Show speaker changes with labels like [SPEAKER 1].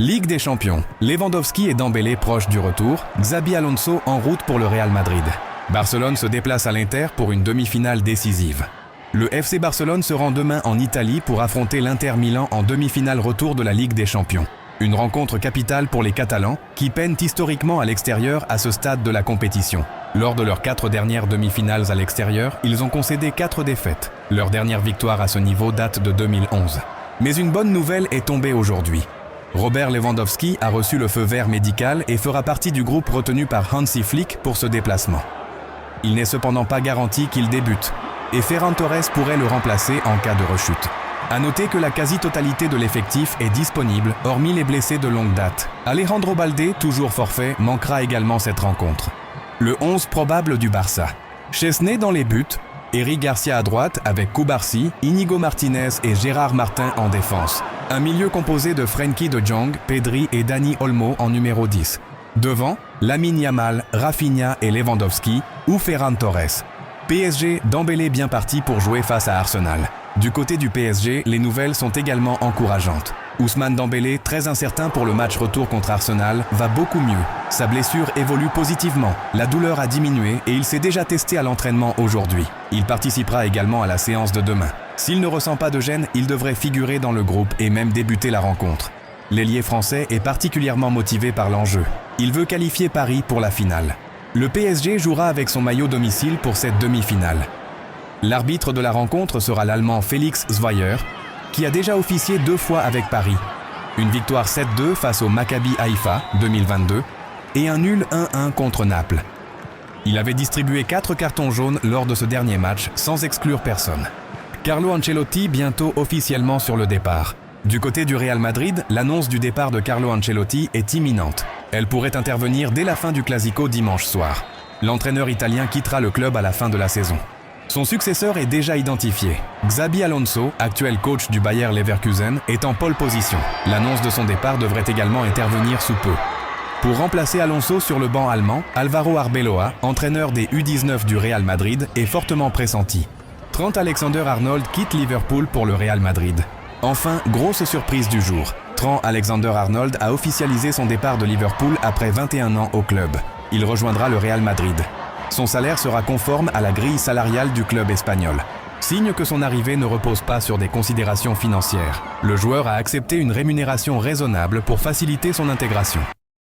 [SPEAKER 1] Ligue des Champions. Lewandowski et Dembélé proches du retour, Xabi Alonso en route pour le Real Madrid. Barcelone se déplace à l'Inter pour une demi-finale décisive. Le FC Barcelone se rend demain en Italie pour affronter l'Inter Milan en demi-finale retour de la Ligue des Champions. Une rencontre capitale pour les Catalans qui peinent historiquement à l'extérieur à ce stade de la compétition. Lors de leurs 4 dernières demi-finales à l'extérieur, ils ont concédé 4 défaites. Leur dernière victoire à ce niveau date de 2011. Mais une bonne nouvelle est tombée aujourd'hui. Robert Lewandowski a reçu le feu vert médical et fera partie du groupe retenu par Hansi Flick pour ce déplacement. Il n'est cependant pas garanti qu'il débute, et Ferran Torres pourrait le remplacer en cas de rechute. À noter que la quasi-totalité de l'effectif est disponible, hormis les blessés de longue date. Alejandro Balde, toujours forfait, manquera également cette rencontre. Le 11 probable du Barça. Chesney dans les buts, Eric Garcia à droite avec Cubarsí, Íñigo Martínez et Gérard Martin en défense. Un milieu composé de Frenkie de Jong, Pedri et Dani Olmo en numéro 10. Devant, Lamine Yamal, Rafinha et Lewandowski ou Ferran Torres. PSG, Dembélé bien parti pour jouer face à Arsenal. Du côté du PSG, les nouvelles sont également encourageantes. Ousmane Dembélé, très incertain pour le match retour contre Arsenal, va beaucoup mieux. Sa blessure évolue positivement, la douleur a diminué et il s'est déjà testé à l'entraînement aujourd'hui. Il participera également à la séance de demain. S'il ne ressent pas de gêne, il devrait figurer dans le groupe et même débuter la rencontre. L'ailier français est particulièrement motivé par l'enjeu. Il veut qualifier Paris pour la finale. Le PSG jouera avec son maillot domicile pour cette demi-finale. L'arbitre de la rencontre sera l'Allemand Felix Zweier, qui a déjà officié 2 fois avec Paris. Une victoire 7-2 face au Maccabi Haïfa 2022 et un nul 1-1 contre Naples. Il avait distribué 4 cartons jaunes lors de ce dernier match sans exclure personne. Carlo Ancelotti bientôt officiellement sur le départ. Du côté du Real Madrid, l'annonce du départ de Carlo Ancelotti est imminente. Elle pourrait intervenir dès la fin du Classico dimanche soir. L'entraîneur italien quittera le club à la fin de la saison. Son successeur est déjà identifié. Xabi Alonso, actuel coach du Bayer Leverkusen, est en pole position. L'annonce de son départ devrait également intervenir sous peu. Pour remplacer Alonso sur le banc allemand, Alvaro Arbeloa, entraîneur des U19 du Real Madrid, est fortement pressenti. Trent Alexander-Arnold quitte Liverpool pour le Real Madrid. Enfin, grosse surprise du jour. Trent Alexander-Arnold a officialisé son départ de Liverpool après 21 ans au club. Il rejoindra le Real Madrid. Son salaire sera conforme à la grille salariale du club espagnol. Signe que son arrivée ne repose pas sur des considérations financières. Le joueur a accepté une rémunération raisonnable pour faciliter son intégration.